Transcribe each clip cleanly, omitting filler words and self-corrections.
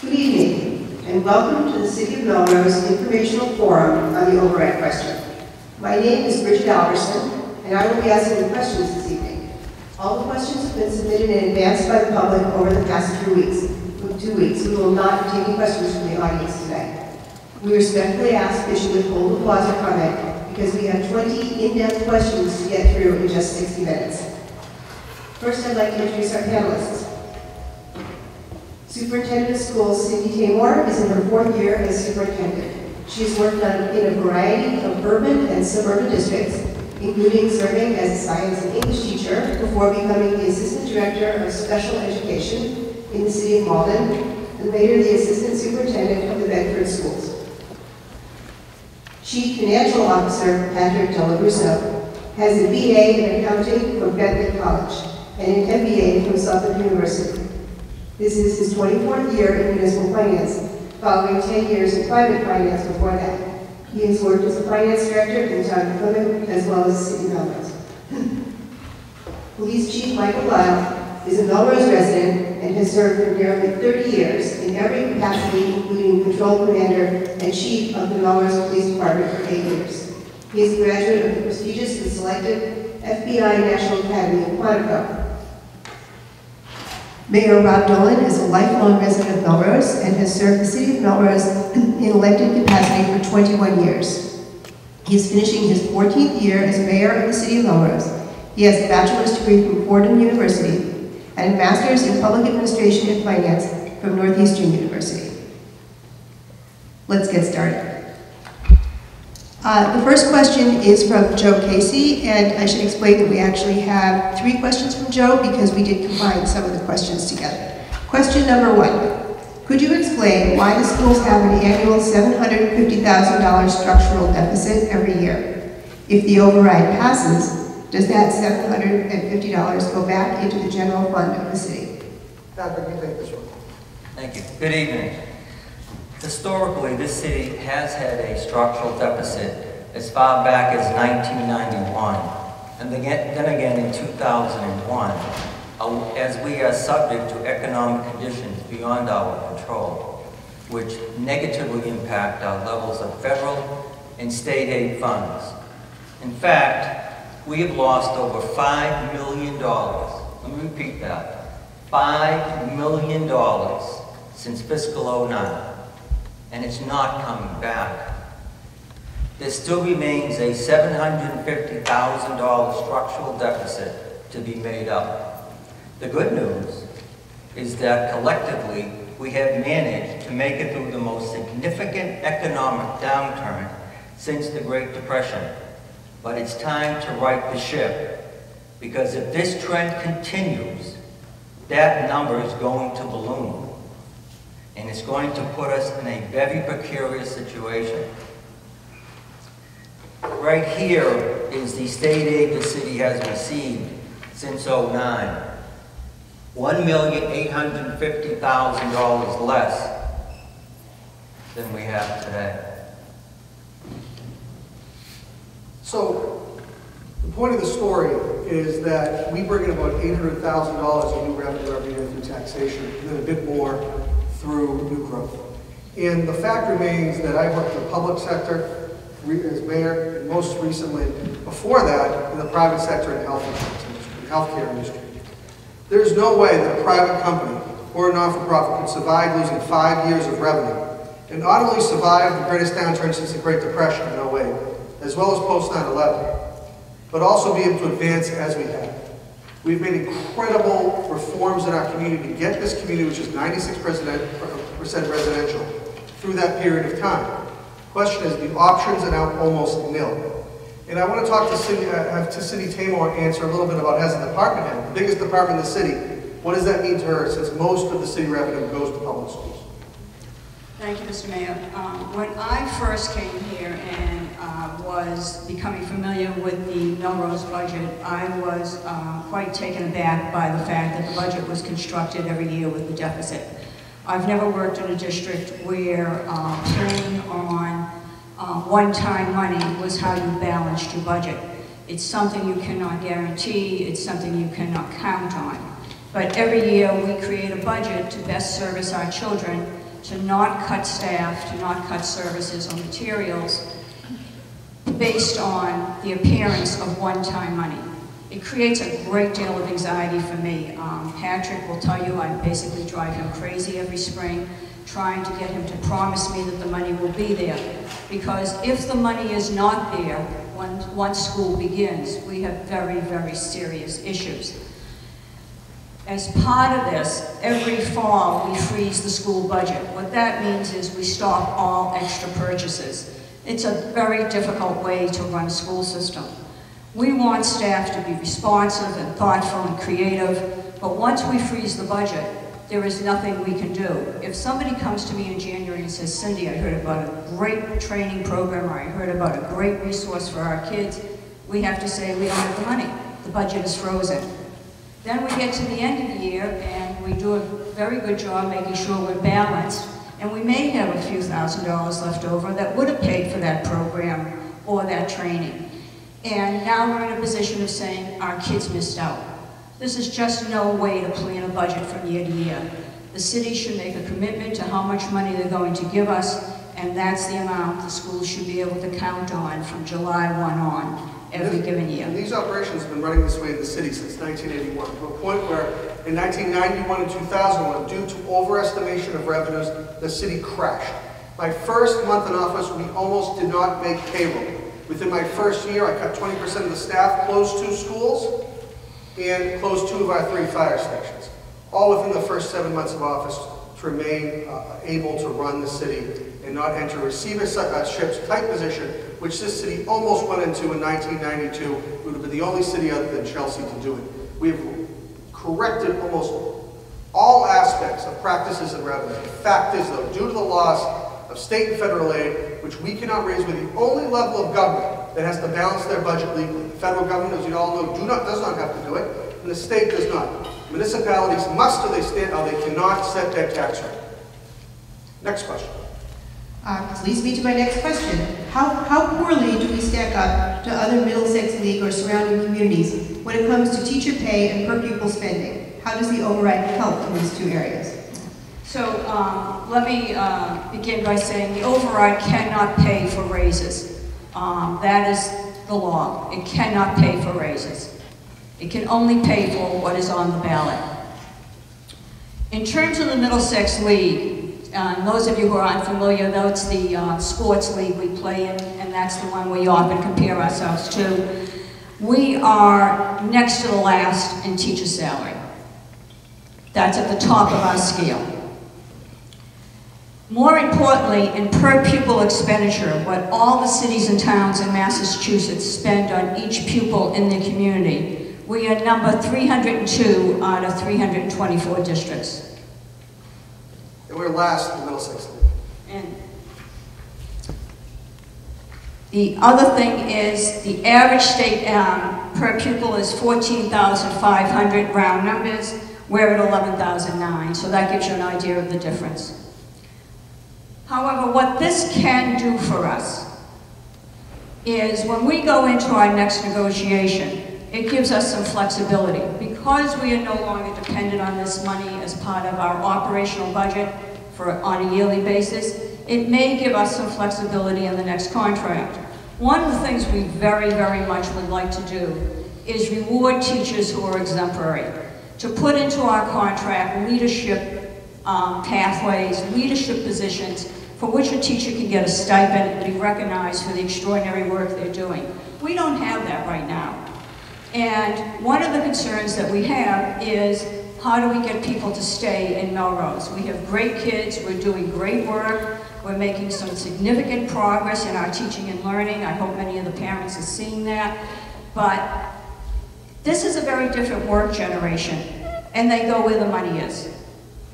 Good evening, and welcome to the City of Melrose Informational Forum on the Override Question. My name is Bridget Alberson, and I will be asking the questions this evening. All the questions have been submitted in advance by the public over the past 2 weeks. We will not be taking questions from the audience tonight. We respectfully ask that you withhold applause or comment because we have 20 in-depth questions to get through in just 60 minutes. First, I'd like to introduce our panelists. Superintendent of Schools Cindy Taymor is in her 4th year as superintendent. She has worked in a variety of urban and suburban districts, including serving as a science and English teacher before becoming the Assistant Director of Special Education in the City of Malden, and later the Assistant Superintendent of the Bedford Schools. Chief Financial Officer Patrick Dell'Abruzzo has a BA in Accounting from Bentley College and an MBA from Suffolk University. This is his 24th year in municipal finance, following 10 years in private finance before that. He has worked as a finance director in the town of Plymouth as well as City of Melrose. Police Chief Michael Lyle is a Melrose resident and has served for nearly 30 years in every capacity, including patrol commander and chief of the Melrose Police Department for 8 years. He is a graduate of the prestigious and selected FBI National Academy in Quantico. Mayor Rob Dolan is a lifelong resident of Melrose and has served the City of Melrose in elected capacity for 21 years. He is finishing his 14th year as mayor of the City of Melrose. He has a bachelor's degree from Fordham University and a master's in public administration and finance from Northeastern University. Let's get started. The first question is from Joe Casey, and I should explain that we actually have 3 questions from Joe because we did combine some of the questions together. Question number 1. Could you explain why the schools have an annual $750,000 structural deficit every year? If the override passes, does that $750 go back into the general fund of the city? Patrick, you take this one. Thank you. Good evening. Historically, this city has had a structural deficit as far back as 1991, and then again in 2001, as we are subject to economic conditions beyond our control, which negatively impact our levels of federal and state aid funds. In fact, we have lost over $5 million, let me repeat that, $5 million since fiscal 09. And it's not coming back. There still remains a $750,000 structural deficit to be made up. The good news is that collectively we have managed to make it through the most significant economic downturn since the Great Depression. But it's time to right the ship, because if this trend continues, that number is going to balloon. And it's going to put us in a very precarious situation. Right here is the state aid the city has received since 09. $1,850,000 less than we have today. So, the point of the story is that we bring in about $800,000 in new revenue every year through taxation, and then a bit more through new growth. And the fact remains that I worked in the public sector as mayor, and most recently, before that, in the private sector and health insurance industry, healthcare industry. There's no way that a private company or a not-for-profit could survive losing 5 years of revenue, and not only survive the greatest downturn since the Great Depression in 08, as well as post 9/11, but also be able to advance as we have. We've made incredible reforms in our community to get this community, which is 96% residential, through that period of time. Question is, the options are now almost nil. And I want to talk to Cindy Taymor answer a little bit about, as a department head, the biggest department in the city, what does that mean to her since most of the city revenue goes to public schools? Thank you, Mr. Mayor. When I first came here and was becoming familiar with the Melrose budget, I was quite taken aback by the fact that the budget was constructed every year with the deficit. I've never worked in a district where planning on one-time money was how you balanced your budget. It's something you cannot guarantee, it's something you cannot count on. But every year we create a budget to best service our children to not cut staff, to not cut services or materials based on the appearance of one-time money. It creates a great deal of anxiety for me. Patrick will tell you I basically drive him crazy every spring trying to get him to promise me that the money will be there. Because if the money is not there once school begins, we have very, very serious issues. As part of this, every fall we freeze the school budget. What that means is we stop all extra purchases. It's a very difficult way to run a school system. We want staff to be responsive and thoughtful and creative, but once we freeze the budget, there is nothing we can do. If somebody comes to me in January and says, Cindy, I heard about a great training program, or I heard about a great resource for our kids, we have to say we don't have the money. The budget is frozen. Then we get to the end of the year and we do a very good job making sure we're balanced, and we may have a few $1,000s left over that would have paid for that program or that training. And now we're in a position of saying our kids missed out. This is just no way to plan a budget from year to year. The city should make a commitment to how much money they're going to give us, and that's the amount the schools should be able to count on from July 1 on every given year. And these operations have been running this way in the city since 1981, to a point where in 1991 and 2001, due to overestimation of revenues, the city crashed. My first month in office, we almost did not make payroll. Within my first year, I cut 20% of the staff, closed 2 schools, and closed 2 of our 3 fire stations. All within the first 7 months of office to remain able to run the city and not enter a receivership type position, which this city almost went into in 1992. We would have been the only city other than Chelsea to do it. We have corrected almost all aspects of practices and revenue. The fact is, though, due to the loss of state and federal aid, which we cannot raise, we're the only level of government that has to balance their budget legally. The federal government, as you all know, does not have to do it, and the state does not. Municipalities must, or they cannot set their tax rate. Next question. This leads me to my next question. How poorly do we stack up to other Middlesex League or surrounding communities when it comes to teacher pay and per pupil spending? How does the override help in these 2 areas? So let me begin by saying the override cannot pay for raises. That is the law. It cannot pay for raises. It can only pay for what is on the ballot. In terms of the Middlesex League, those of you who are unfamiliar, that's the sports league we play in, and that's the one we often compare ourselves to. We are next to the last in teacher salary. That's at the top of our scale. More importantly, in per pupil expenditure, what all the cities and towns in Massachusetts spend on each pupil in the community, we are number 302 out of 324 districts. And we're last in the Middlesex League. And the other thing is the average state per pupil is 14,500 round numbers. We're at 11,009, so that gives you an idea of the difference. However, what this can do for us is when we go into our next negotiation, it gives us some flexibility. Because we are no longer dependent on this money as part of our operational budget on a yearly basis, it may give us some flexibility in the next contract. One of the things we very, very much would like to do is reward teachers who are exemplary. To put into our contract leadership pathways, leadership positions for which a teacher can get a stipend and be recognized for the extraordinary work they're doing. We don't have that right now. And one of the concerns that we have is how do we get people to stay in Melrose? We have great kids, we're doing great work, we're making some significant progress in our teaching and learning. I hope many of the parents are seeing that. But this is a very different work generation, and they go where the money is.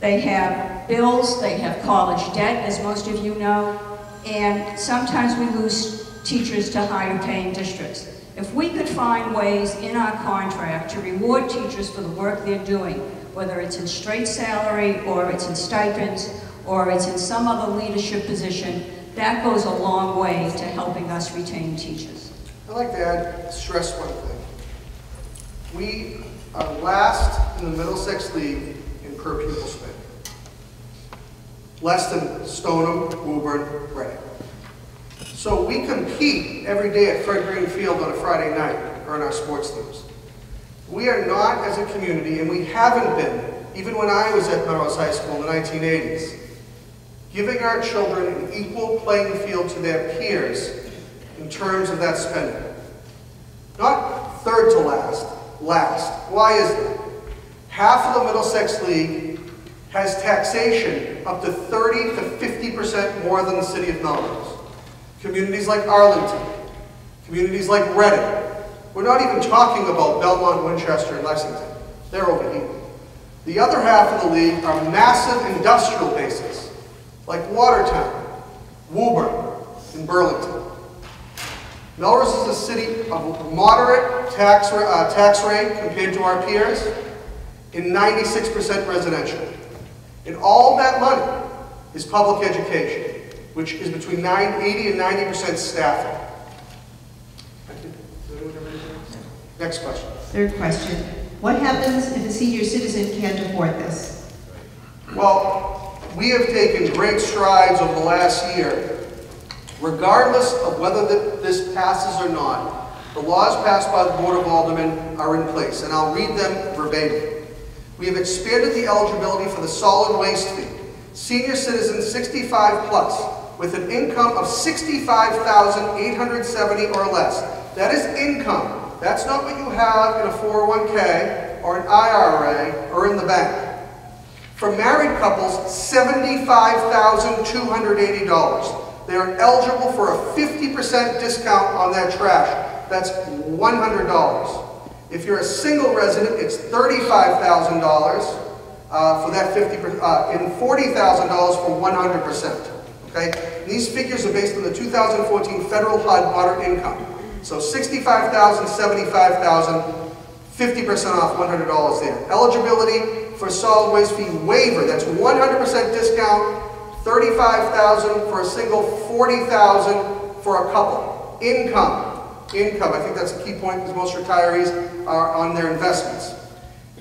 They have bills, they have college debt, as most of you know, and sometimes we lose teachers to higher paying districts. If we could find ways in our contract to reward teachers for the work they're doing, whether it's in straight salary, or it's in stipends, or it's in some other leadership position, that goes a long way to helping us retain teachers. I'd like to stress one thing. We are last in the Middlesex League in per pupil spending. less than Stoneham, Woburn, Reading. So we compete every day at Fred Green Field on a Friday night, or in our sports teams. We are not, as a community, and we haven't been, even when I was at Melrose High School in the 1980s, giving our children an equal playing field to their peers in terms of that spending. Not third to last, last. Why is that? Half of the Middlesex League has taxation up to 30 to 50% more than the city of Melrose. Communities like Arlington, communities like Reading. We're not even talking about Belmont, Winchester, and Lexington. They're over here. The other half of the league are massive industrial bases, like Watertown, Woburn, and Burlington. Melrose is a city of moderate tax rate compared to our peers, and 96% residential. And all that money is public education, which is between 80 and 90% staffing. Next question. Third question. What happens if a senior citizen can't afford this? Well, we have taken great strides over the last year. Regardless of whether this passes or not, the laws passed by the Board of Aldermen are in place, and I'll read them verbatim. We have expanded the eligibility for the solid waste fee. Senior citizens 65 plus with an income of $65,870 or less. That is income. That's not what you have in a 401k or an IRA or in the bank. For married couples, $75,280. They are eligible for a 50% discount on their trash. That's $100. If you're a single resident, it's $35,000 for that 50%, and $40,000 for 100%. Okay? These figures are based on the 2014 federal HUD moderate income. So $65,000, $75,000, 50% off, $100 there. Eligibility for solid waste fee waiver, that's 100% discount, $35,000 for a single, $40,000 for a couple. Income, I think that's a key point because most retirees are on their investments.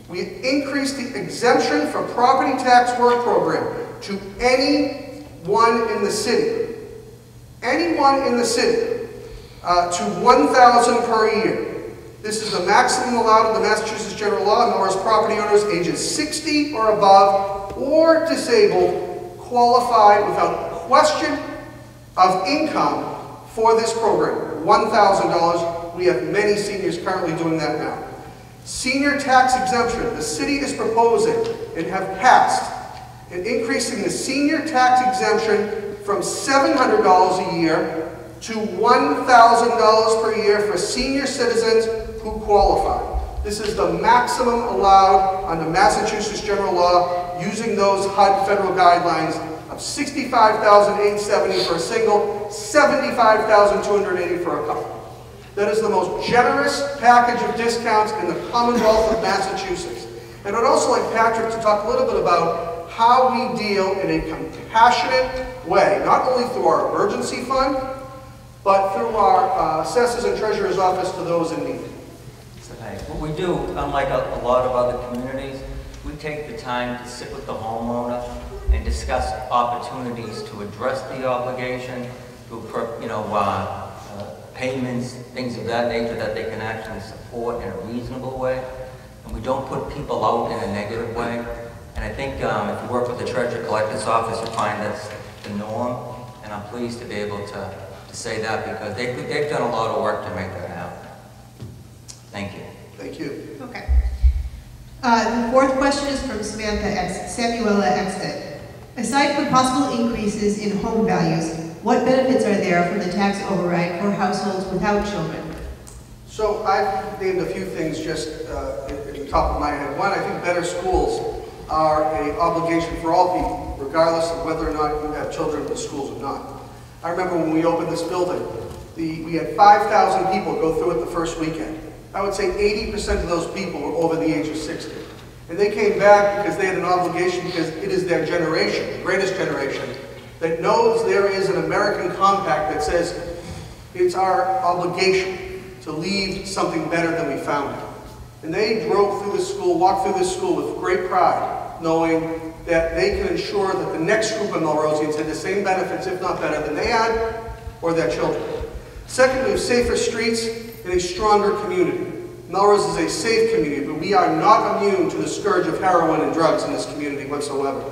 We increased the exemption for property tax work program to anyone in the city. Anyone in the city. To $1,000 per year. This is the maximum allowed in the Massachusetts General Law. In other words, property owners ages 60 or above or disabled qualify without question of income for this program. $1,000. We have many seniors currently doing that now. Senior tax exemption. The city is proposing and have passed and increasing the senior tax exemption from $700 a year to $1,000 per year for senior citizens who qualify. This is the maximum allowed under Massachusetts General Law using those HUD federal guidelines of $65,870 for a single, $75,280 for a couple. That is the most generous package of discounts in the Commonwealth of Massachusetts. And I'd also like Patrick to talk a little bit about how we deal in a compassionate way, not only through our emergency fund, but through our assessors and treasurer's office to those in need. What we do, unlike a lot of other communities, we take the time to sit with the homeowner and discuss opportunities to address the obligation, to payments, things of that nature that they can actually support in a reasonable way. And we don't put people out in a negative way. And I think if you work with the Treasurer Collector's Office, you'll find that's the norm. And I'm pleased to be able to say that because they've done a lot of work to make that happen. Thank you. Thank you. Okay. The fourth question is from Samuela Exton. Aside from possible increases in home values, what benefits are there from the tax override for households without children? So I've named a few things just at the top of my head. One, I think better schools are an obligation for all people, regardless of whether or not you have children in the schools or not. I remember when we opened this building, we had 5,000 people go through it the first weekend. I would say 80% of those people were over the age of 60. And they came back because they had an obligation because it is their generation, the greatest generation, that knows there is an American compact that says it's our obligation to leave something better than we found it. And they drove through this school, walked through this school with great pride. knowing that they can ensure that the next group of Melrosians had the same benefits, if not better, than they had, or their children. Second, we have safer streets and a stronger community. Melrose is a safe community, but we are not immune to the scourge of heroin and drugs in this community whatsoever.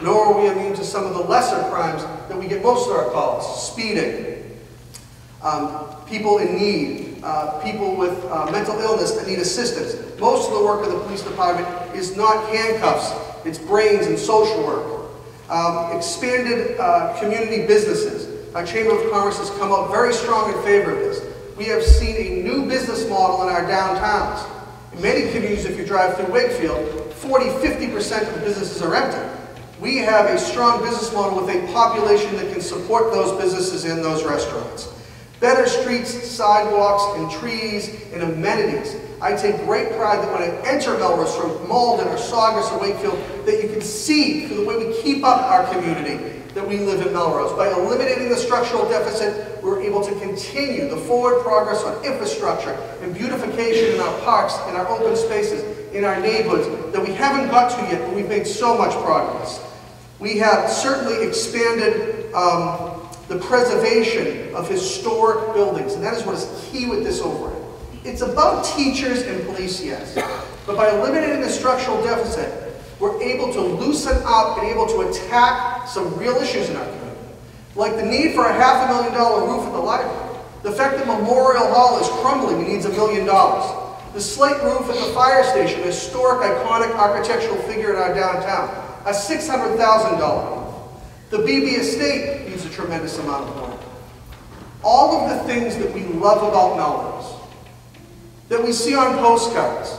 Nor are we immune to some of the lesser crimes that we get most of our calls: speeding, people in need, people with mental illness that need assistance. Most of the work of the police department is not handcuffs, it's brains and social work. Expanded community businesses. Our Chamber of Commerce has come out very strong in favor of this. We have seen a new business model in our downtowns. In many communities, if you drive through Wakefield, 40–50% of the businesses are empty. We have a strong business model with a population that can support those businesses and those restaurants. Better streets, sidewalks, and trees, and amenities. I take great pride that when I enter Melrose from Malden or Saugus or Wakefield, that you can see through the way we keep up our community that we live in Melrose. By eliminating the structural deficit, we're able to continue the forward progress on infrastructure and beautification in our parks, in our open spaces, in our neighborhoods that we haven't got to yet, but we've made so much progress. We have certainly expanded the preservation of historic buildings, and that is what is key with this override. It's about teachers and police, yes, but by eliminating the structural deficit, we're able to loosen up and able to attack some real issues in our community, like the need for a $500,000 roof at the library, the fact that Memorial Hall is crumbling and needs $1 million, the slate roof at the fire station, a historic, iconic architectural figure in our downtown, a $600,000 roof. The Beebe Estate needs a tremendous amount of work. All of the things that we love about Melrose, that we see on postcards,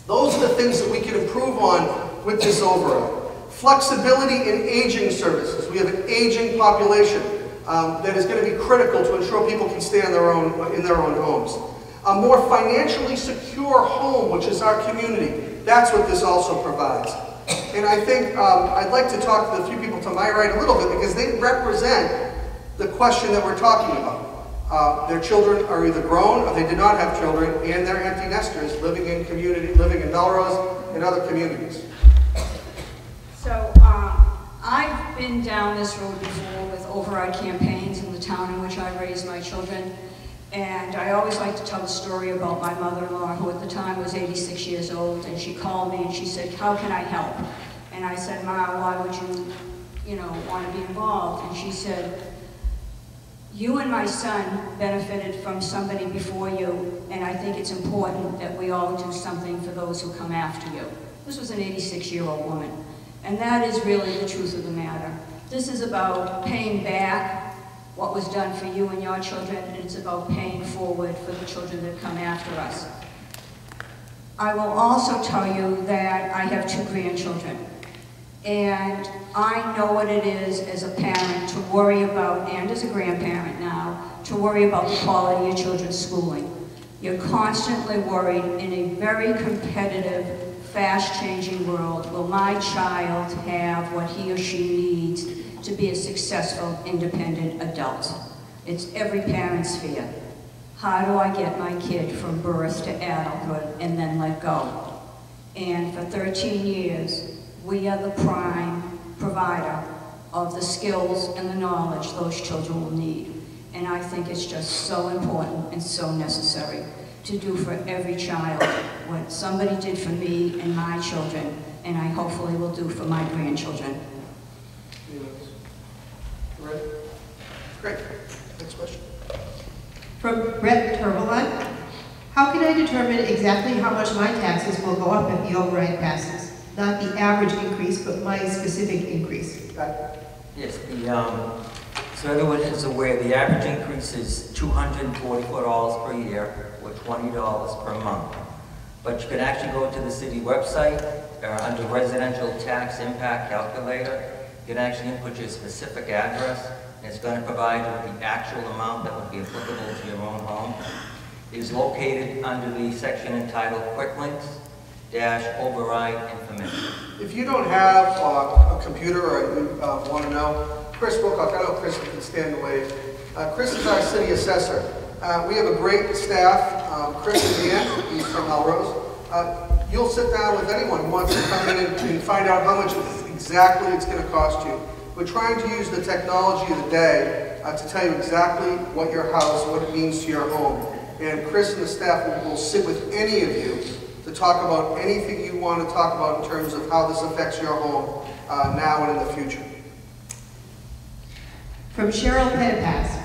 those are the things that we can improve on with this override. Flexibility in aging services. We have an aging population that is going to be critical to ensure people can stay in their own homes. A more financially secure home, which is our community. That's what this also provides. And I think I'd like to talk to the few people to my right a little bit because they represent the question that we're talking about. Their children are either grown or they did not have children, and they're empty nesters living in Melrose and other communities. So I've been down this road before with override campaigns in the town in which I raised my children, and I always like to tell the story about my mother-in-law, who at the time was 86 years old, and she called me and she said, "How can I help?" And I said, "Ma, why would you want to be involved?" And she said, "You and my son benefited from somebody before you, and I think it's important that we all do something for those who come after you." This was an 86-year-old woman. And that is really the truth of the matter. This is about paying back what was done for you and your children, and it's about paying forward for the children that come after us. I will also tell you that I have 2 grandchildren. And I know what it is as a parent to worry about, and as a grandparent now, to worry about the quality of children's schooling. You're constantly worried in a very competitive, fast-changing world. Will my child have what he or she needs to be a successful, independent adult? It's every parent's fear. How do I get my kid from birth to adulthood and then let go? And for 13 years, we are the prime provider of the skills and the knowledge those children will need. And I think it's just so important and so necessary to do for every child what somebody did for me and my children, and I hopefully will do for my grandchildren. Right? Great. Next question. From Brett Turbeline. How can I determine exactly how much my taxes will go up if the override passes? Not the average increase, but my specific increase. Yes, so everyone is aware the average increase is $244 per year or $20 per month. But you can actually go to the city website under residential tax impact calculator. You can actually input your specific address, and it's going to provide you with the actual amount that would be applicable to your own home. It is located under the section entitled Quick Links - Override Information. If you don't have a computer or you want to know, Chris Wilcock, I know Chris can stand away. Chris is our city assessor. We have a great staff. Chris is in, he's from Melrose. you'll sit down with anyone who wants to come in and find out how much exactly it's going to cost you. We're trying to use the technology of the day to tell you exactly what your house, what it means to your home. And Chris and the staff will sit with any of you to talk about anything you want to talk about in terms of how this affects your home now and in the future. From Cheryl Pettipass,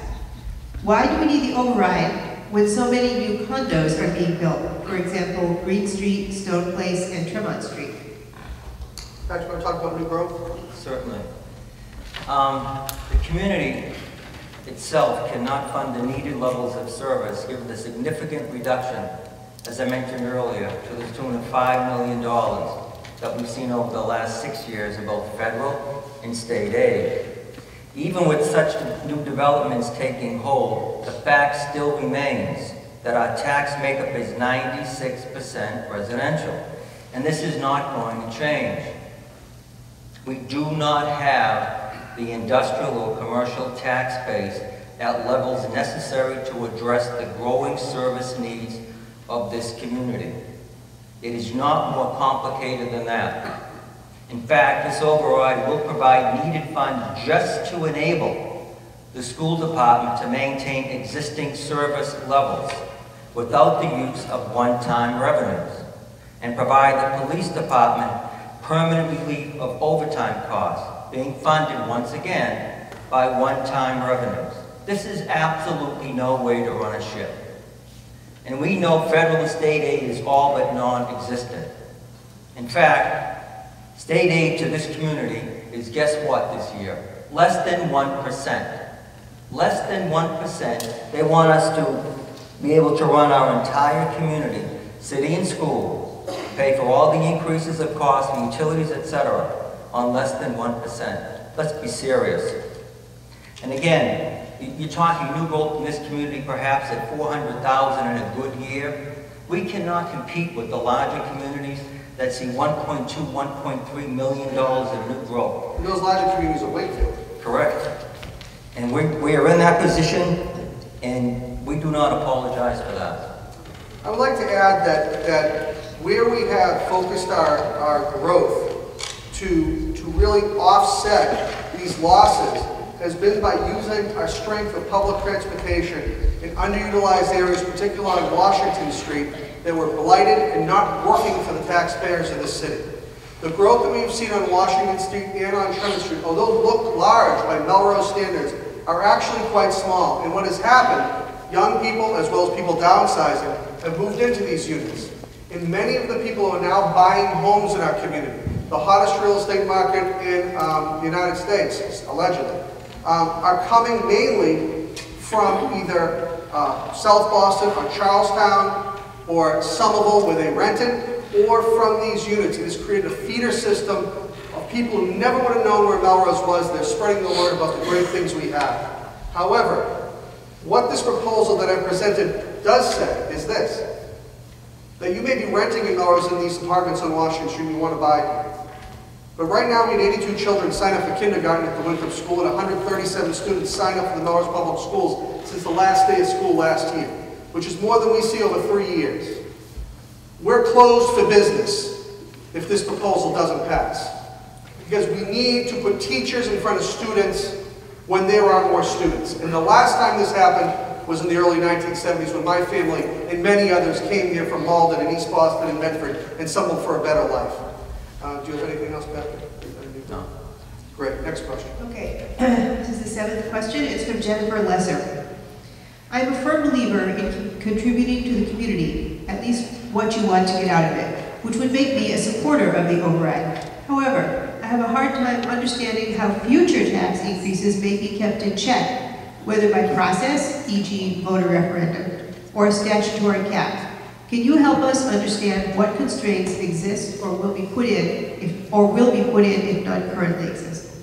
why do we need the override when so many new condos are being built? For example, Green Street, Stone Place, and Tremont Street. Patrick, want to talk about New Grove? Certainly. The community itself cannot fund the needed levels of service given the significant reduction, as I mentioned earlier, to the tune of $5 million that we've seen over the last 6 years in both federal and state aid. Even with such new developments taking hold, the fact still remains that our tax makeup is 96% residential, and this is not going to change. We do not have the industrial or commercial tax base at levels necessary to address the growing service needs of this community. It is not more complicated than that. In fact, this override will provide needed funds just to enable the school department to maintain existing service levels without the use of one-time revenues, and provide the police department permanent relief of overtime costs, being funded once again by one-time revenues. This is absolutely no way to run a ship. And we know federal and state aid is all but non-existent. In fact, state aid to this community is, guess what, this year? Less than 1%. Less than 1%. They want us to be able to run our entire community, city and school, pay for all the increases of cost and utilities, etc., on less than 1%. Let's be serious. And again, you're talking new growth in this community perhaps at $400,000 in a good year. We cannot compete with the larger communities that see $1.2, $1.3 million in new growth. And those larger communities are Wakefield. Correct. And we are in that position, and we do not apologize for that. I would like to add that where we have focused our growth to really offset these losses has been by using our strength of public transportation in underutilized areas, particularly on Washington Street, that were blighted and not working for the taxpayers of this city. The growth that we've seen on Washington Street and on Tremont Street, although look large by Melrose standards, are actually quite small. And what has happened, young people as well as people downsizing have moved into these units. And many of the people who are now buying homes in our community, the hottest real estate market in the United States, allegedly, are coming mainly from either South Boston or Charlestown or Somerville, where they rented, or from these units. It has created a feeder system of people who never would have known where Melrose was. They're spreading the word about the great things we have. However, what this proposal that I presented does say is this: that you may be renting in Melrose in these apartments on Washington Street you want to buy here. But right now we had 82 children sign up for kindergarten at the Winthrop School and 137 students sign up for the Melrose Public Schools since the last day of school last year, which is more than we see over 3 years. We're closed for business if this proposal doesn't pass, because we need to put teachers in front of students when there are more students. And the last time this happened was in the early 1970s when my family and many others came here from Malden and East Boston and Medford and stumbled for a better life. Do you have anything else, Patrick? No. Great. Next question. Okay, this is the seventh question. It's from Jennifer Lesser. I am a firm believer in contributing to the community, at least what you want to get out of it, which would make me a supporter of the override. However, I have a hard time understanding how future tax increases may be kept in check, whether by process, e.g. voter referendum, or a statutory cap. Can you help us understand what constraints exist or will be put in, if none currently exist?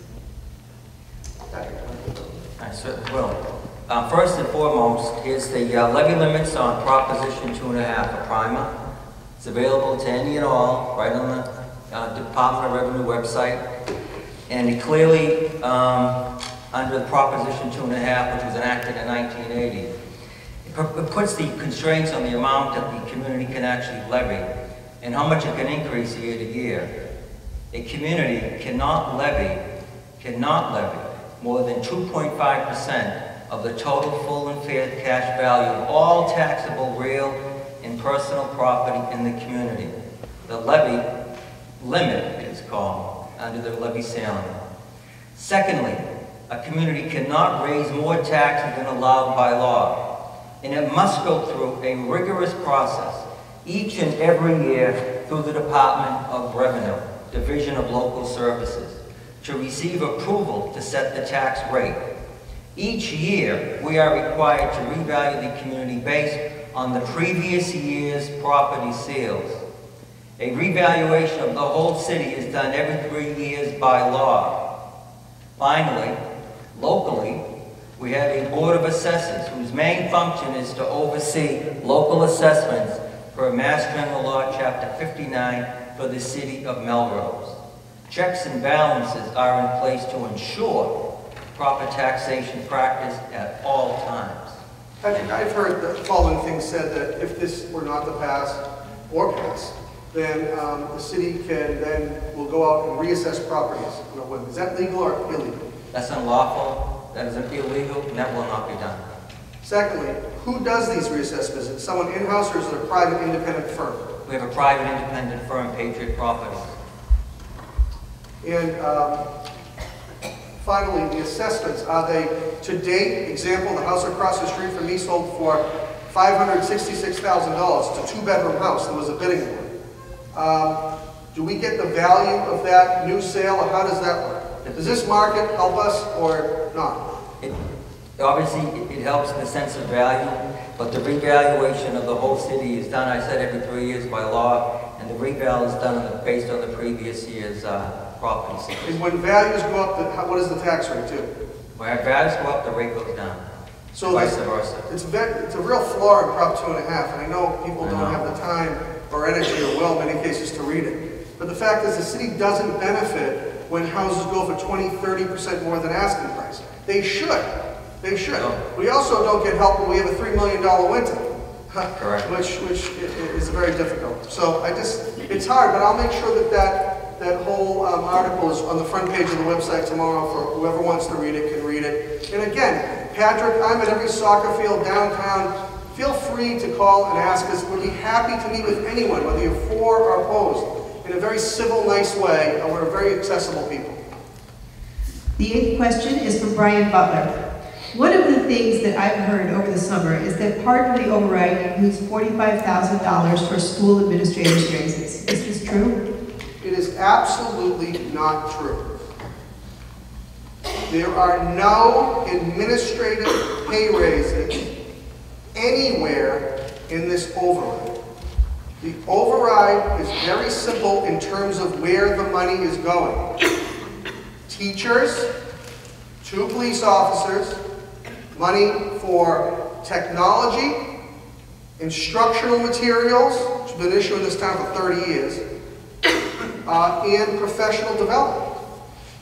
I certainly will. First and foremost is the levy limits on Proposition 2.5, a primer. It's available to any and all right on the Department of Revenue website. And it clearly, under the Proposition 2.5, which was enacted in 1980, it puts the constraints on the amount that the community can actually levy and how much it can increase year to year. A community cannot levy more than 2.5% of the total full and fair cash value of all taxable real and personal property in the community. The levy limit, it is called, under the levy ceiling. Secondly, a community cannot raise more taxes than allowed by law, and it must go through a rigorous process each and every year through the Department of Revenue, Division of Local Services, to receive approval to set the tax rate. Each year, we are required to revalue the community based on the previous year's property sales. A revaluation of the whole city is done every 3 years by law. Finally, locally, we have a Board of Assessors whose main function is to oversee local assessments per Mass General Law, Chapter 59 for the city of Melrose. Checks and balances are in place to ensure proper taxation practice at all times. Patrick, I've heard the following things said, that if this were not to pass or pass, then the city will go out and reassess properties on a whim. Is that legal or illegal? That's unlawful, that is illegal, and that will not be done. Secondly, who does these reassessments? Is it someone in-house or is it a private independent firm? We have a private independent firm, Patriot Properties. And finally, the assessments, are they to date? Example, the house across the street from me sold for $566,000. It's a 2-bedroom house. There was a bidding war. Do we get the value of that new sale, or how does that work? Does this market help us or not? Obviously, it helps in the sense of value, but the revaluation of the whole city is done, I said, every 3 years by law, and the reval is done based on the previous year's property sales. And when values go up, what does the tax rate do? When values go up, the rate goes down. So vice versa. It's a real flaw in Prop 2.5, and I know people don't have the time or energy or will in many cases to read it. But the fact is the city doesn't benefit when houses go for 20–30% more than asking price. They should. They should. No. We also don't get help when we have a $3 million winter. Correct. Which is very difficult. So it's hard, but I'll make sure that whole article is on the front page of the website tomorrow for whoever wants to read it can read it. And again, Patrick, I'm at every soccer field downtown. Feel free to call and ask us. We'll be happy to meet with anyone, whether you're for or opposed, in a very civil, nice way, and we're very accessible people. The 8th question is from Brian Butler. One of the things that I've heard over the summer is that part of the override includes $45,000 for school administrators' raises. Is this true? It is absolutely not true. There are no administrative pay raises anywhere in this override. The override is very simple in terms of where the money is going. Teachers, 2 police officers, money for technology, instructional materials, which has been an issue in this town for 30 years, and professional development,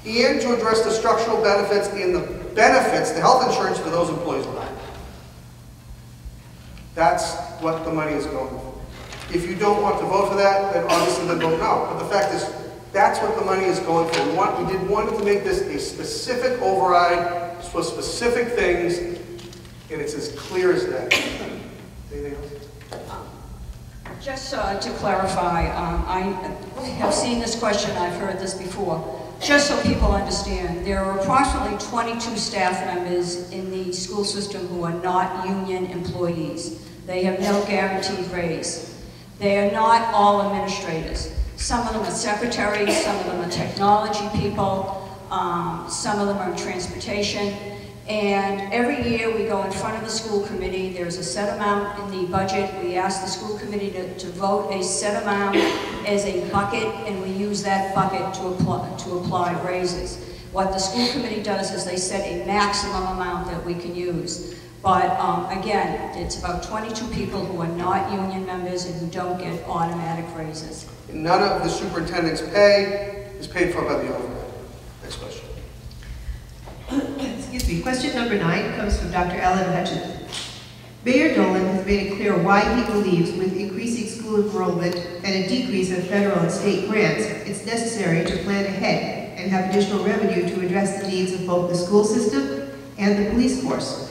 and to address the structural benefits and the benefits, the health insurance for those employees will have. That's what the money is going for. If you don't want to vote for that, then obviously then vote no. But the fact is, that's what the money is going for. We did want to make this a specific override for specific things, and it's as clear as that. Anything else? Just to clarify, I have seen this question, I've heard this before. Just so people understand, there are approximately 22 staff members in the school system who are not union employees. They have no guaranteed raise. They are not all administrators. Some of them are secretaries, some of them are technology people, some of them are in transportation. And every year we go in front of the school committee, there's a set amount in the budget. We ask the school committee to vote a set amount as a bucket, and we use that bucket to apply raises. What the school committee does is they set a maximum amount that we can use. But again, it's about 22 people who are not union members and who don't get automatic raises. None of the superintendent's pay is paid for by the override. Next question. Excuse me. Question number 9 comes from Dr. Ellen Hutchinson. Mayor Dolan has made it clear why he believes with increasing school school enrollment and a decrease of federal and state grants, it's necessary to plan ahead and have additional revenue to address the needs of both the school system and the police force.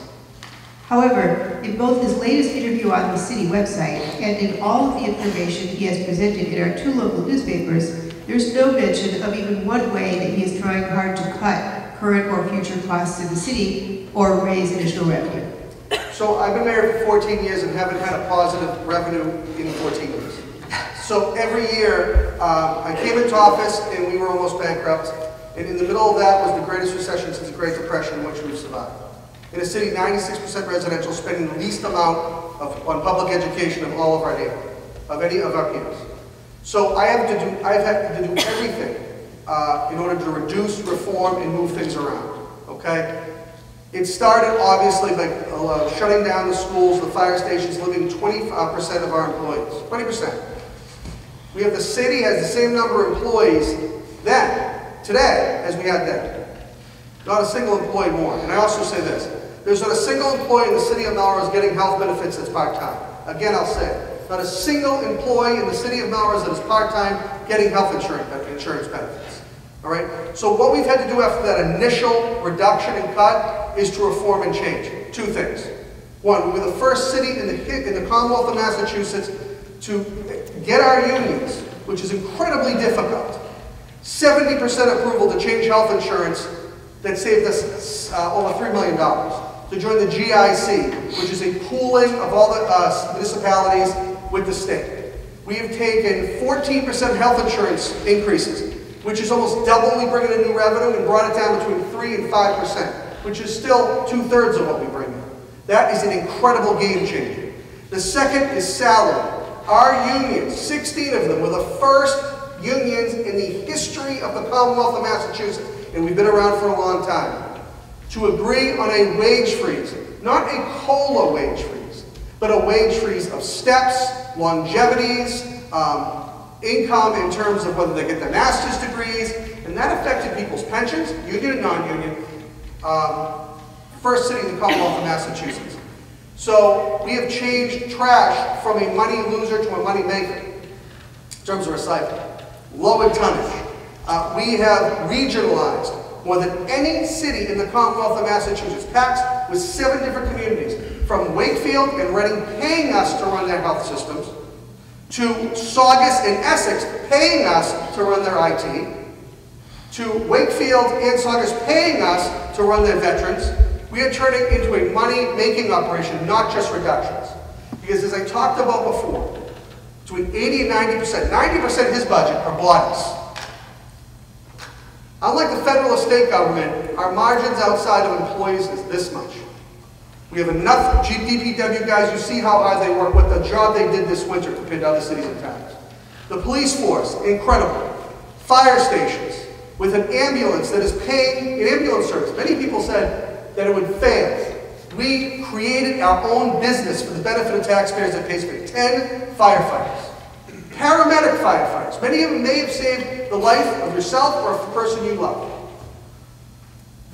However, in both his latest interview on the city website and in all of the information he has presented in our 2 local newspapers, there's no mention of even one way that he is trying hard to cut current or future costs in the city or raise additional revenue. So I've been mayor for 14 years and haven't had a positive revenue in 14 years. So every year, I came into office and we were almost bankrupt. And in the middle of that was the greatest recession since the Great Depression, which we've survived. In a city, 96% residential, spending the least amount on public education of all of our neighborhood, of any of our peers. So I've had to do everything in order to reduce, reform, and move things around, okay? It started, obviously, by shutting down the schools, the fire stations, limiting 20% of our employees, 20%. We have the city has the same number of employees today, as we had then. Not a single employee more. And I also say this, there's not a single employee in the city of Melrose getting health benefits that's part-time. Again, I'll say it. Not a single employee in the city of Melrose that is part-time getting health insurance benefits. All right? So what we've had to do after that initial reduction and cut is to reform and change. 2 things. 1, we were the first city in the Commonwealth of Massachusetts to get our unions, which is incredibly difficult, 70% approval to change health insurance that saved us over $3 million, to join the GIC, which is a pooling of all the municipalities with the state. We have taken 14% health insurance increases, which is almost double we bring in a new revenue, and brought it down between 3 and 5%, which is still 2/3 of what we bring in. That is an incredible game changer. The second is salary. Our unions, 16 of them, were the first unions in the history of the Commonwealth of Massachusetts, and we've been around for a long time, to agree on a wage freeze. Not a COLA wage freeze, but a wage freeze of steps, longevities, income in terms of whether they get their master's degrees, and that affected people's pensions, union and non-union, first city in the Commonwealth of Massachusetts. So we have changed trash from a money loser to a money maker in terms of recycling. Lowered tonnage. We have regionalized more than any city in the Commonwealth of Massachusetts, packed with 7 different communities, from Wakefield and Reading paying us to run their health systems, to Saugus and Essex paying us to run their IT, to Wakefield and Saugus paying us to run their veterans. We are turning into a money-making operation, not just reductions. Because as I talked about before, between 80 and 90% of his budget are bodies. Unlike the federal or state government, our margins outside of employees is this much. We have enough DPW guys, you see how hard they work, what the job they did this winter compared to other cities and towns. The police force, incredible. Fire stations, with an ambulance that is paying, an ambulance service. Many people said that it would fail. We created our own business for the benefit of taxpayers that pays for 10 firefighters. Paramedic firefighters. Many of them may have saved the life of yourself or of the person you love.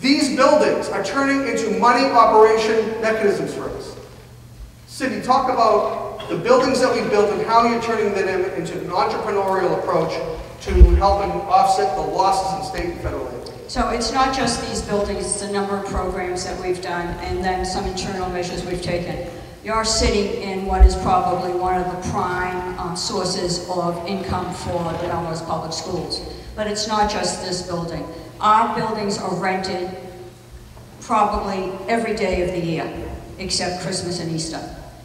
These buildings are turning into money operation mechanisms for us. Cindy, talk about the buildings that we built and how you're turning them into an entrepreneurial approach to helping offset the losses in state and federal aid. So it's not just these buildings, it's a number of programs that we've done and then some internal measures we've taken. You're sitting in what is probably one of the prime sources of income for the Melrose Public Schools. But it's not just this building. Our buildings are rented probably every day of the year, except Christmas and Easter.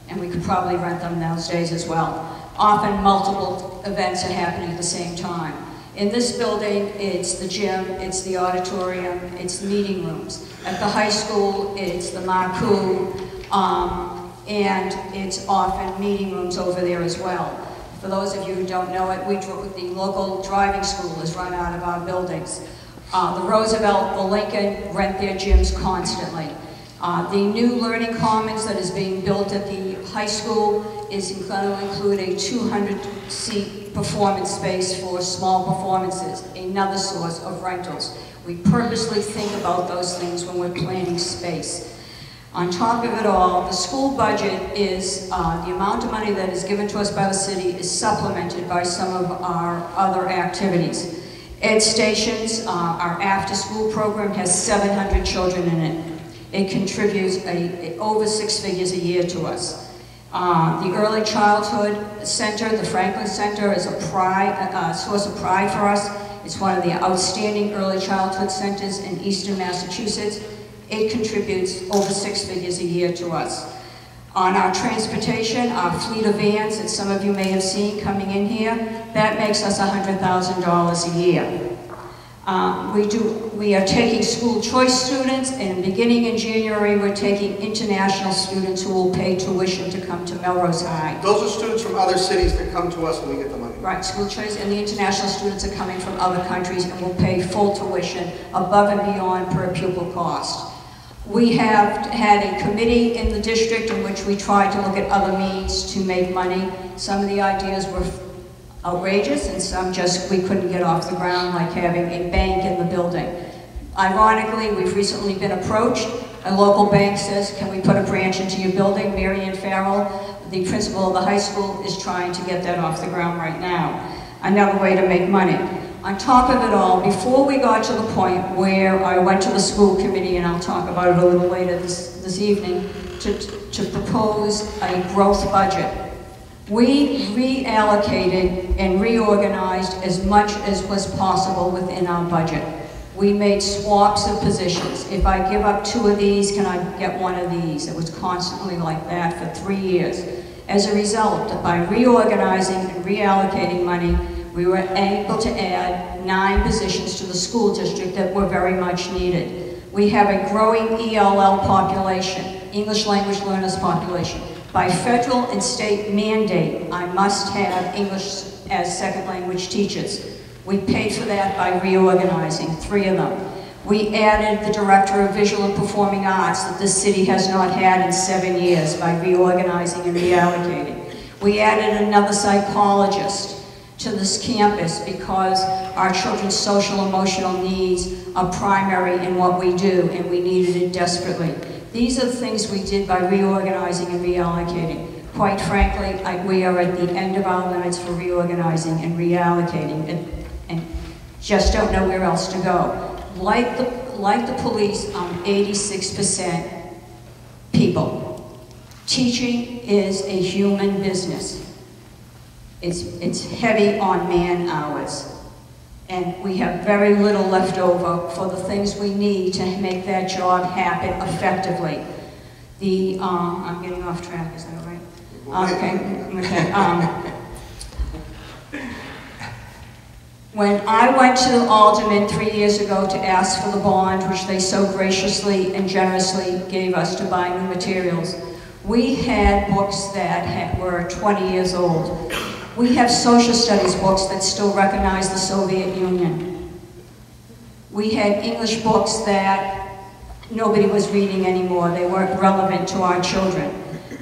And we could probably rent them those days as well. Often multiple events are happening at the same time. In this building, it's the gym, it's the auditorium, it's meeting rooms. At the high school, it's the Marcou, and it's often meeting rooms over there as well. For those of you who don't know it, the local driving school is run out of our buildings. The Roosevelt, the Lincoln rent their gyms constantly. The new Learning Commons that is being built at the high school is going to include a 200-seat performance space for small performances, another source of rentals. We purposely think about those things when we're planning space. On top of it all, the school budget is, the amount of money that is given to us by the city is supplemented by some of our other activities. Ed Stations, our after-school program, has 700 children in it. It contributes over 6 figures a year to us. The Early Childhood Center, the Franklin Center, is a source of pride for us. It's one of the outstanding early childhood centers in Eastern Massachusetts. It contributes over 6 figures a year to us. On our transportation, our fleet of vans that some of you may have seen coming in here, that makes us $100,000 a year. We are taking school choice students, and beginning in January, we're taking international students who will pay tuition to come to Melrose High. Those are students from other cities that come to us and we get the money. Right, school choice, and the international students are coming from other countries and will pay full tuition above and beyond per pupil cost. We have had a committee in the district in which we tried to look at other means to make money. Some of the ideas were outrageous, and some just we couldn't get off the ground, like having a bank in the building. Ironically, we've recently been approached. A local bank says, can we put a branch into your building? Mary Ann Farrell, the principal of the high school, is trying to get that off the ground right now. Another way to make money. On top of it all, before we got to the point where I went to the school committee, and I'll talk about it a little later this evening, to propose a growth budget, we reallocated and reorganized as much as was possible within our budget. We made swaps of positions. If I give up 2 of these, can I get 1 of these? It was constantly like that for 3 years. As a result, by reorganizing and reallocating money, we were able to add 9 positions to the school district that were very much needed. We have a growing ELL population, English language learners population. By federal and state mandate, I must have English as second language teachers. We paid for that by reorganizing 3 of them. We added the Director of Visual and Performing Arts that this city has not had in 7 years by reorganizing and reallocating. We added another psychologist to this campus because our children's social emotional needs are primary in what we do, and we needed it desperately. These are the things we did by reorganizing and reallocating. Quite frankly, we are at the end of our limits for reorganizing and reallocating, and just don't know where else to go. Like the police, I'm 86% people. Teaching is a human business. It's heavy on man hours. And we have very little left over for the things we need to make that job happen effectively. I'm getting off track, is that right? Okay. When I went to Alderman 3 years ago to ask for the bond, which they so graciously and generously gave us to buy new materials, we had books that were 20 years old. We have social studies books that still recognize the Soviet Union. We had English books that nobody was reading anymore. They weren't relevant to our children.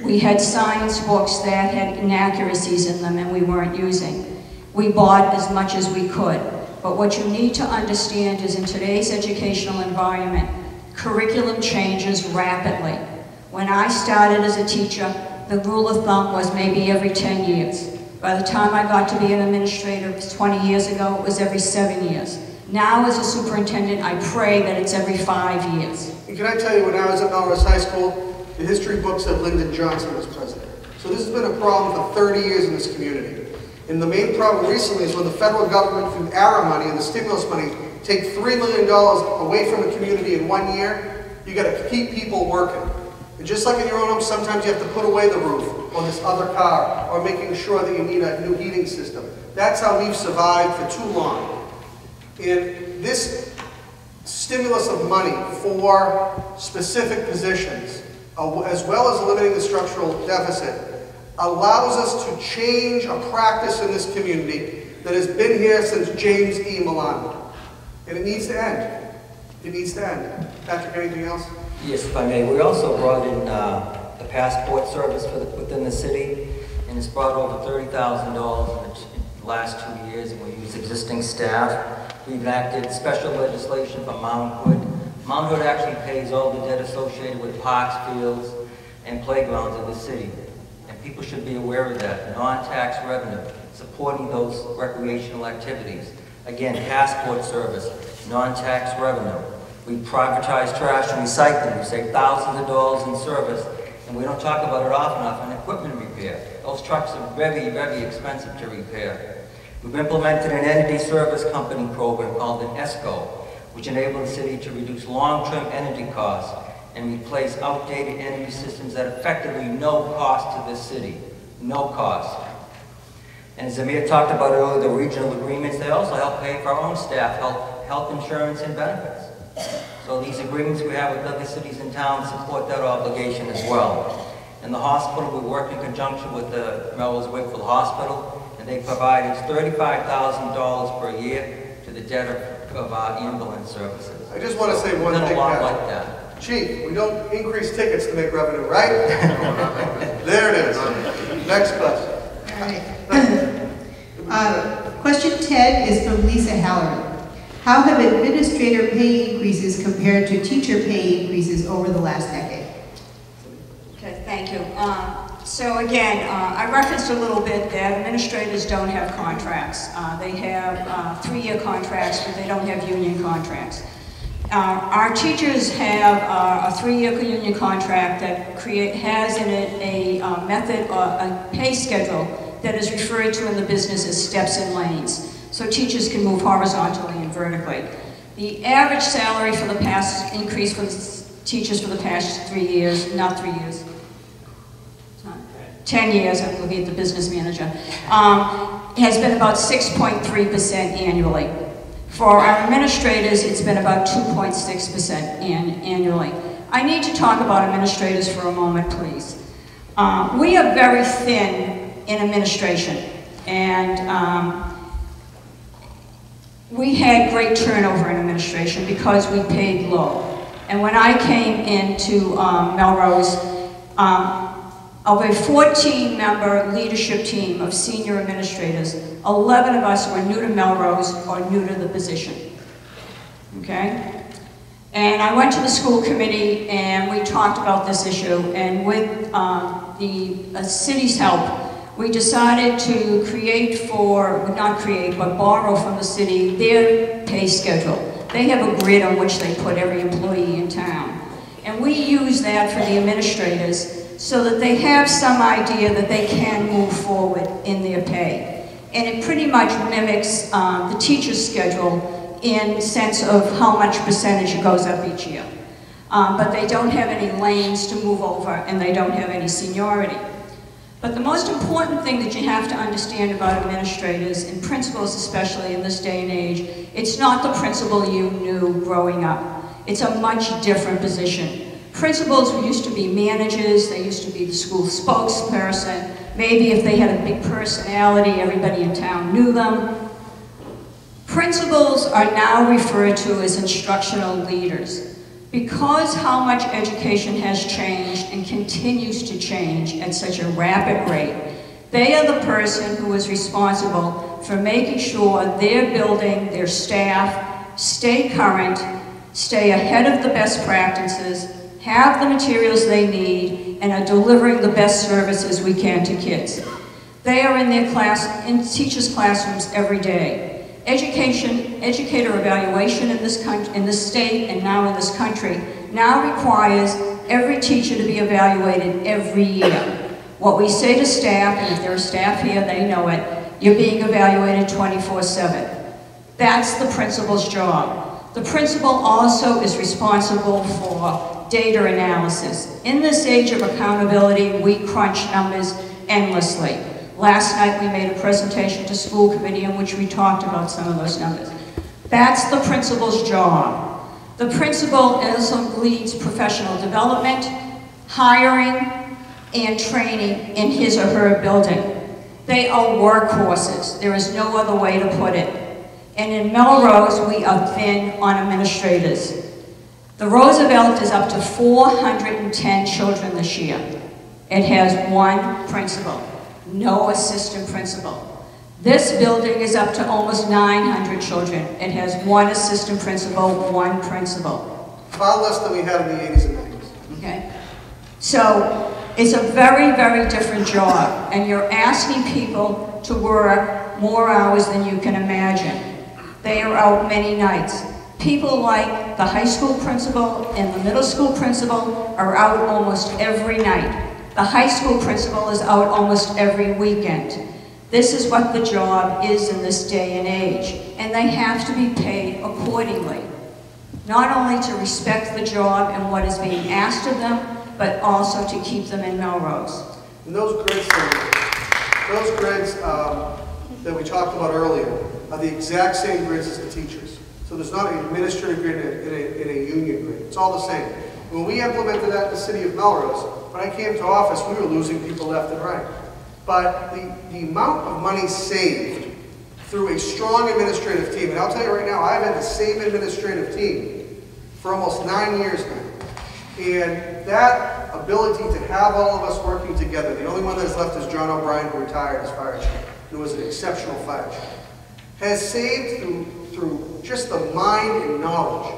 We had science books that had inaccuracies in them and we weren't using. We bought as much as we could. But what you need to understand is in today's educational environment, curriculum changes rapidly. When I started as a teacher, the rule of thumb was maybe every 10 years. By the time I got to be an administrator 20 years ago, it was every 7 years. Now, as a superintendent, I pray that it's every 5 years. And can I tell you, when I was at Melrose High School, the history books said Lyndon Johnson was president. So this has been a problem for 30 years in this community. And the main problem recently is when the federal government, through ARA money and the stimulus money, take $3 million away from a community in 1 year, you got to keep people working. And just like in your own home, sometimes you have to put away the roof on this other car, or making sure that you need a new heating system. That's how we've survived for too long. And this stimulus of money for specific positions, as well as eliminating the structural deficit, allows us to change a practice in this community that has been here since James E. Milano. And it needs to end. It needs to end. Patrick, anything else? Yes, if I may. We also brought in the passport service within the city, and it's brought over $30,000 in the last 2 years, and we use existing staff. We've enacted special legislation for Mount Hood, Mount Hood actually pays all the debt associated with parks, fields, and playgrounds in the city. And people should be aware of that. Non-tax revenue, supporting those recreational activities. Again, passport service, non-tax revenue. We privatize trash and recycling. We save thousands of dollars in service, and we don't talk about it often enough on equipment repair. Those trucks are very, very expensive to repair. We've implemented an energy service company program called an ESCO, which enables the city to reduce long-term energy costs and replace outdated energy systems at effectively no cost to this city. No cost. And as Amir talked about earlier, the regional agreements, they also help pay for our own staff, health insurance and benefits. So these agreements we have with other cities and towns support that obligation as well. In the hospital, we work in conjunction with the Melrose Wakefield Hospital, and they provide us $35,000 per year to the debt of our ambulance services. I just want to say one We've done thing a lot now. like that. Chief, we don't increase tickets to make revenue, right? There it is. Next question. All right. Question 10 is from Lisa Halloran. How have administrator pay increases compared to teacher pay increases over the last decade? Okay, thank you. So again, I referenced a little bit that administrators don't have contracts. They have 3-year contracts, but they don't have union contracts. Our teachers have a 3-year union contract that has in it a method or a pay schedule that is referred to in the business as steps and lanes. So teachers can move horizontally and vertically. The average salary for the past increase for the teachers for the past 3 years, not 3 years, 10 years, I'm looking at the business manager, has been about 6.3% annually. For our administrators, it's been about 2.6% annually. I need to talk about administrators for a moment, please. We are very thin in administration, and we had great turnover in administration because we paid low. And when I came into Melrose, of a 14-member leadership team of senior administrators, 11 of us were new to Melrose or new to the position, okay? And I went to the school committee and we talked about this issue, and with the city's help, we decided to borrow from the city their pay schedule. They have a grid on which they put every employee in town. And we use that for the administrators so that they have some idea that they can move forward in their pay. And it pretty much mimics the teacher's schedule in the sense of how much percentage it goes up each year. But they don't have any lanes to move over, and they don't have any seniority. But the most important thing that you have to understand about administrators, and principals especially in this day and age, it's not the principal you knew growing up. It's a much different position. Principals used to be managers, they used to be the school spokesperson, maybe if they had a big personality, everybody in town knew them. Principals are now referred to as instructional leaders. Because how much education has changed and continues to change at such a rapid rate, they are the person who is responsible for making sure their building, their staff, stay current, stay ahead of the best practices, have the materials they need, and are delivering the best services we can to kids. They are in in teachers' classrooms every day. Educator evaluation in this state and now in this country now requires every teacher to be evaluated every year. What we say to staff, and if there are staff here, they know it, you're being evaluated 24/7. That's the principal's job. The principal also is responsible for data analysis. In this age of accountability, we crunch numbers endlessly. Last night we made a presentation to school committee in which we talked about some of those numbers. That's the principal's job. The principal also leads professional development, hiring, and training in his or her building. They are workhorses. There is no other way to put it. And in Melrose, we are thin on administrators. The Roosevelt is up to 410 children this year. It has one principal. No assistant principal. This building is up to almost 900 children. It has one assistant principal, one principal. Far less than we had in the 80s and 90s. Okay? So it's a very, very different job, and you're asking people to work more hours than you can imagine. They are out many nights. People like the high school principal and the middle school principal are out almost every night. The high school principal is out almost every weekend. This is what the job is in this day and age, and they have to be paid accordingly. Not only to respect the job and what is being asked of them, but also to keep them in Melrose. And those grids that we talked about earlier are the exact same grids as the teachers. So there's not an administrative grid and a union grid. It's all the same. When we implemented that in the city of Melrose, when I came to office, we were losing people left and right. But the amount of money saved through a strong administrative team, and I'll tell you right now, I've had the same administrative team for almost 9 years now. And that ability to have all of us working together, the only one that's left is John O'Brien, who retired as fire chief, who was an exceptional fire chief, has saved through just the mind and knowledge,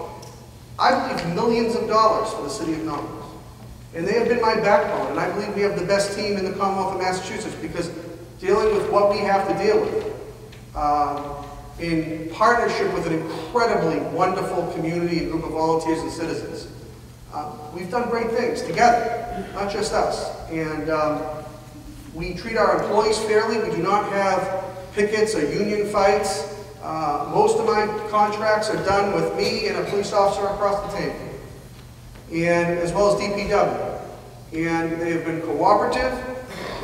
I believe, millions of dollars for the city of Melrose. And they have been my backbone, and I believe we have the best team in the Commonwealth of Massachusetts, because dealing with what we have to deal with, in partnership with an incredibly wonderful community and group of volunteers and citizens, we've done great things together, not just us. And we treat our employees fairly. We do not have pickets or union fights. Most of my contracts are done with me and a police officer across the table, and as well as DPW. And they have been cooperative,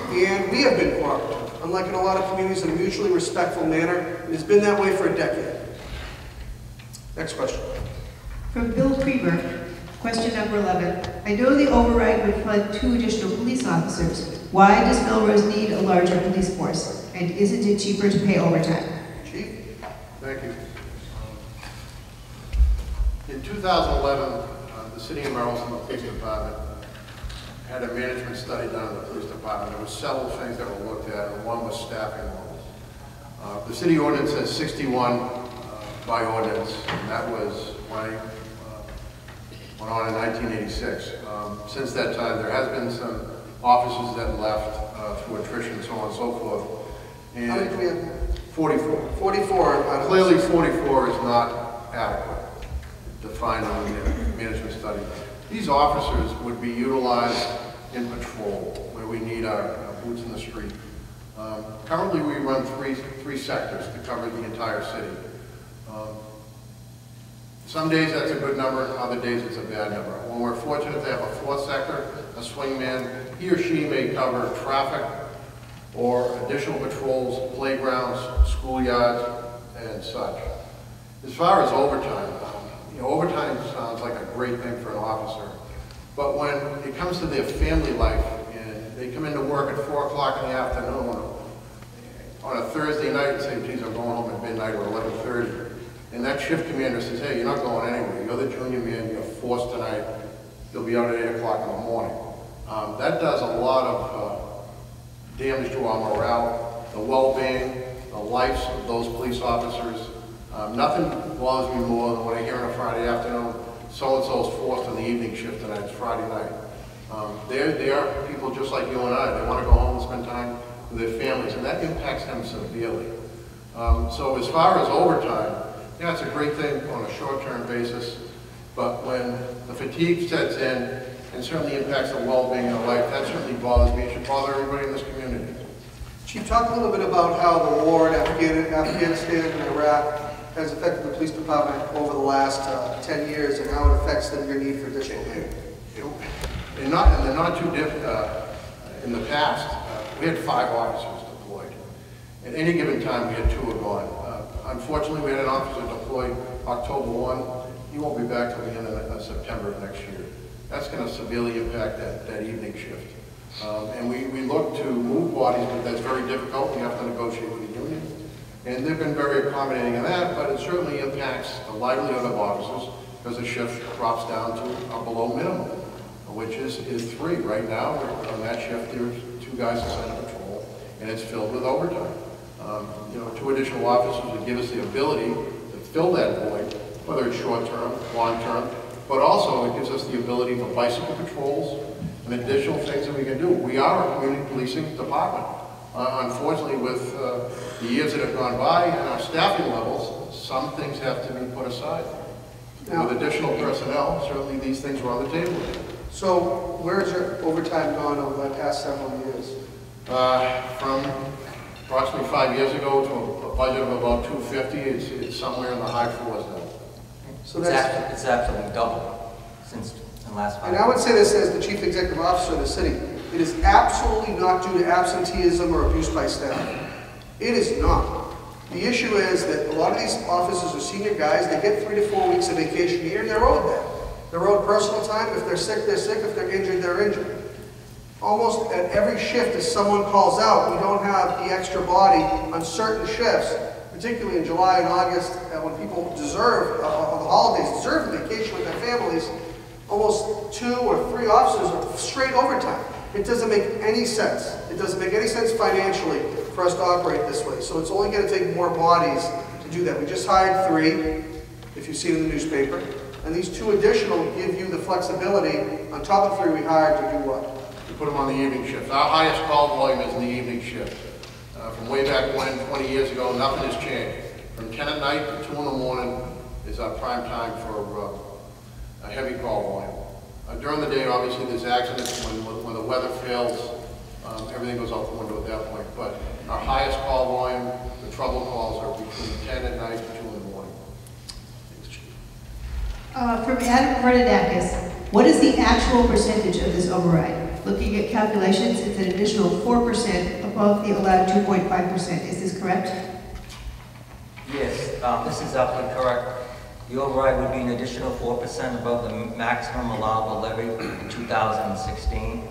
and we have been cooperative, unlike in a lot of communities, in a mutually respectful manner. It has been that way for a decade. Next question. From Bill Krieger, question number 11. I know the override would fund 2 additional police officers. Why does Melrose need a larger police force? And isn't it cheaper to pay overtime? Chief? Thank you. In 2011, the City of Melrose and the Police Department had a management study done in the Police Department. There were several things that were looked at, and one was staffing levels. The city ordinance says 61 by ordinance, and that was when I went on in 1986. Since that time, there has been some officers that left through attrition, so on and so forth. And How many do we have? 44. 44. Clearly, 44 is not adequate, defined in the management study. These officers would be utilized in patrol, where we need our boots in the street. Currently, we run three sectors to cover the entire city. Some days that's a good number, other days it's a bad number. When we're fortunate to have a 4th sector, a swingman, he or she may cover traffic or additional patrols, playgrounds, schoolyards, and such. As far as overtime, overtime sounds like a great thing for an officer, but when it comes to their family life and they come into work at 4 o'clock in the afternoon on a Thursday night and say, geez, I'm going home at midnight or 11:30, and that shift commander says, hey, you're not going anywhere. You're the junior man, you're forced tonight. You'll be out at 8 o'clock in the morning. That does a lot of damage to our morale, the well-being, the lives of those police officers. Nothing bothers me more than when I hear on a Friday afternoon, so-and-so's forced on the evening shift tonight, it's Friday night. They are people just like you and I. They want to go home and spend time with their families, and that impacts them severely. So as far as overtime, yeah, it's a great thing on a short-term basis, but when the fatigue sets in and certainly impacts the well-being of life, that certainly bothers me. It should bother everybody in this community. Chief, talk a little bit about how the war in Afghanistan and Iraq has affected the police department over the last 10 years and how it affects them, your need for additional men. And they're not too different. In the past, we had 5 officers deployed. At any given time, we had 2 are gone. Unfortunately, we had an officer deployed October 1. He won't be back till the end of September of next year. That's going to severely impact that evening shift. And we look to move bodies, but that's very difficult. We have to negotiate with the union. And they've been very accommodating in that, but it certainly impacts the livelihood of officers because the shift drops down to a below minimum, which is 3. Right now, on that shift, there's 2 guys assigned to patrol, and it's filled with overtime. 2 additional officers would give us the ability to fill that void, whether it's short-term, long-term, but also it gives us the ability for bicycle patrols and additional things that we can do. We are a community policing department. Unfortunately, with the years that have gone by and our staffing levels, some things have to be put aside. Now, with additional personnel, certainly these things are on the table. so where has your overtime gone over the past several years? From approximately 5 years ago to a budget of about 250, it's somewhere in the high fours now. So that's, It's absolutely doubled since the last 5 and years. I would say this as the chief executive officer of the city, it is absolutely not due to absenteeism or abuse by staff. It is not. The issue is that a lot of these officers are senior guys, they get 3 to 4 weeks of vacation a year and they're owed that. They're owed personal time. If they're sick, they're sick. If they're injured, they're injured. Almost at every shift as someone calls out, we don't have the extra body on certain shifts, particularly in July and August, when people deserve, on the holidays, deserve a vacation with their families. Almost 2 or 3 officers are straight overtime. It doesn't make any sense. It doesn't make any sense financially for us to operate this way. So it's only going to take more bodies to do that. We just hired 3, if you've seen in the newspaper. And these 2 additional give you the flexibility, on top of 3 we hired, to do what? We put them on the evening shift. Our highest call volume is in the evening shift. From way back when, 20 years ago, nothing has changed. From 10 at night to 2 in the morning is our prime time for a heavy call volume. During the day, obviously, there's accidents when the weather fails. Everything goes out the window at that point. But our highest call volume, the trouble calls, are between 10 at night to 2 in the morning. Thanks, Chief. From Adam Bernadakis, what is the actual percentage of this override? Looking at calculations, it's an additional 4% above the allowed 2.5%. Is this correct? Yes, this is absolutely correct. The override would be an additional 4% above the maximum allowable levy in 2016.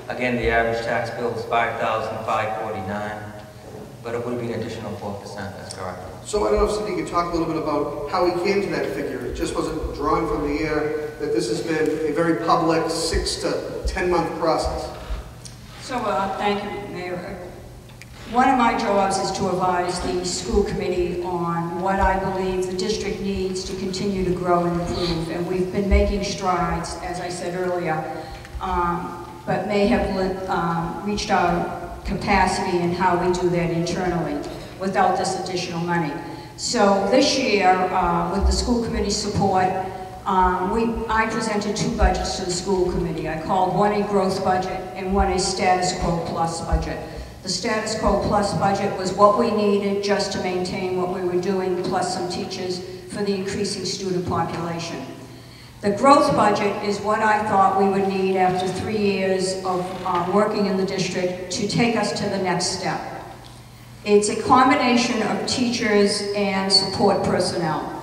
Again, the average tax bill is $5,549, but it would be an additional 4%, that's correct. So I don't know if Cindy could talk a little bit about how we came to that figure. It just wasn't drawn from the air, that this has been a very public 6 to 10-month process. So, thank you, Mayor. One of my jobs is to advise the school committee on what I believe the district needs to continue to grow and improve. And we've been making strides, as I said earlier, but may have reached our capacity in how we do that internally without this additional money. So this year, with the school committee's support, I presented 2 budgets to the school committee. I called one a growth budget and one a status quo plus budget. The status quo plus budget was what we needed just to maintain what we were doing, plus some teachers for the increasing student population. The growth budget is what I thought we would need after 3 years of working in the district to take us to the next step. It's a combination of teachers and support personnel.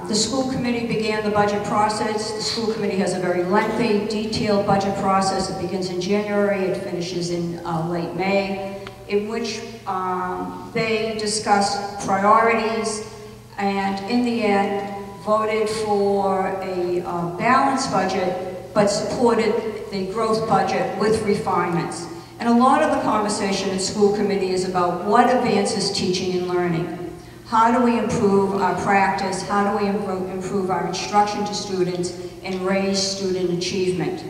The school committee began the budget process. The school committee has a very lengthy, detailed budget process. It begins in January, it finishes in late May, in which they discuss priorities and in the end voted for a balanced budget, but supported the growth budget with refinements. And a lot of the conversation at school committee is about what advances teaching and learning. How do we improve our practice? How do we improve our instruction to students and raise student achievement?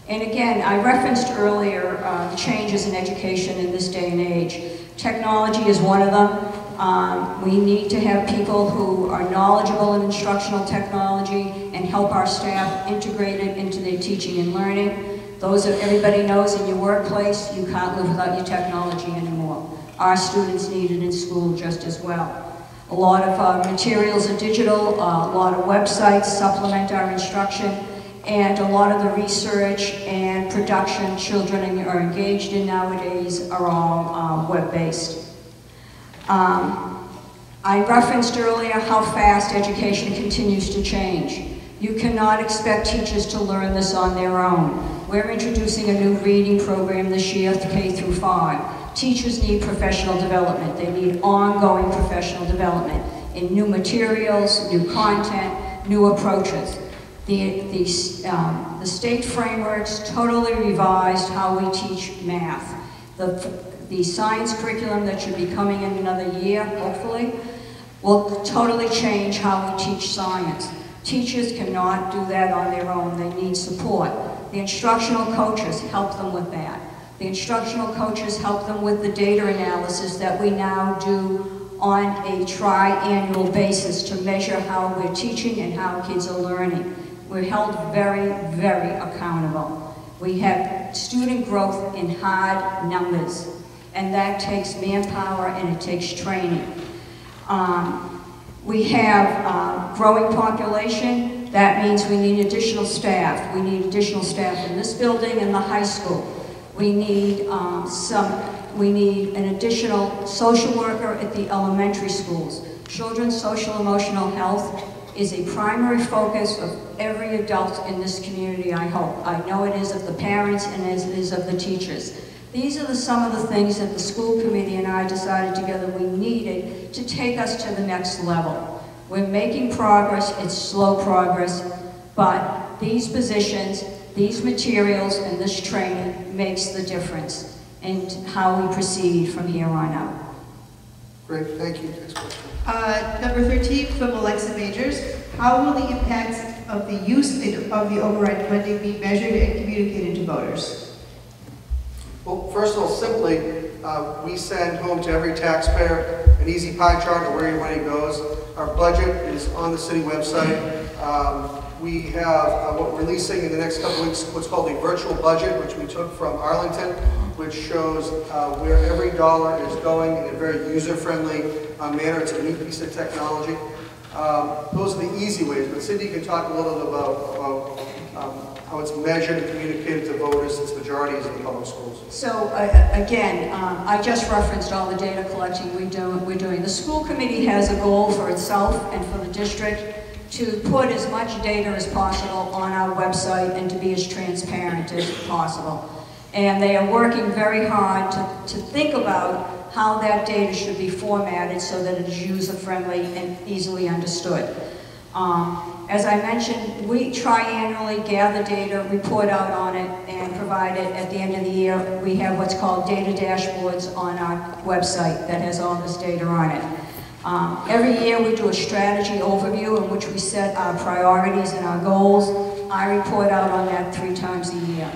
And again, I referenced earlier the changes in education in this day and age. Technology is one of them. We need to have people who are knowledgeable in instructional technology and help our staff integrate it into their teaching and learning. Those that everybody knows in your workplace, you can't live without your technology anymore. Our students need it in school just as well. A lot of materials are digital, a lot of websites supplement our instruction, and a lot of the research and production children are engaged in nowadays are all web-based. I referenced earlier how fast education continues to change. You cannot expect teachers to learn this on their own. We're introducing a new reading program this year, K through 5. Teachers need professional development. They need ongoing professional development in new materials, new content, new approaches. The state frameworks totally revised how we teach math. The science curriculum that should be coming in another year, hopefully, will totally change how we teach science. Teachers cannot do that on their own. They need support. The instructional coaches help them with that. The instructional coaches help them with the data analysis that we now do on a tri-annual basis to measure how we're teaching and how kids are learning. We're held very, very accountable. We have student growth in hard numbers, and that takes manpower and it takes training. We have growing population. That means we need additional staff. We need additional staff in this building and the high school. We need an additional social worker at the elementary schools. Children's social emotional health is a primary focus of every adult in this community, I hope. I know it is of the parents and it is of the teachers. These are some of the things that the school committee and I decided together we needed to take us to the next level. We're making progress, it's slow progress, but these positions, these materials, and this training makes the difference in how we proceed from here on out. Great, thank you. Next question. Number 13 from Alexa Majors. How will the impacts of the use of the override funding be measured and communicated to voters? Well, first of all, simply, we send home to every taxpayer an easy pie chart of where your money goes. Our budget is on the city website. We have what we're releasing in the next couple weeks, what's called a virtual budget, which we took from Arlington, which shows where every dollar is going in a very user-friendly manner. It's a new piece of technology. Those are the easy ways, but Cindy can talk a little bit about how it's measured and communicated to voters since the majority is in the public schools. So again, I just referenced all the data collecting we're doing. The school committee has a goal for itself and for the district to put as much data as possible on our website and to be as transparent as possible. And they are working very hard to think about how that data should be formatted so that it is user-friendly and easily understood. As I mentioned, we triannually gather data, report out on it, and provide it at the end of the year. We have what's called data dashboards on our website that has all this data on it. Every year we do a strategy overview in which we set our priorities and our goals. I report out on that 3 times a year.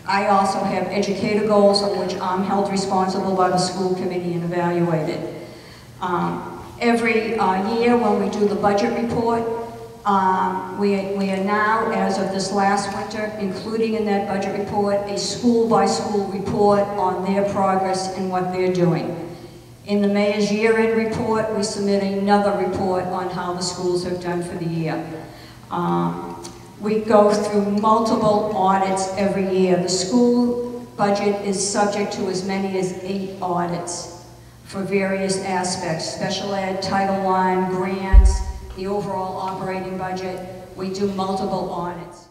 I also have educator goals on which I'm held responsible by the school committee and evaluated. Every year when we do the budget report, we are now, as of this last winter, including in that budget report, a school-by-school report on their progress and what they're doing. In the mayor's year-end report, we submit another report on how the schools have done for the year. We go through multiple audits every year. The school budget is subject to as many as 8 audits for various aspects: special ed, Title I, grants, the overall operating budget. We do multiple audits.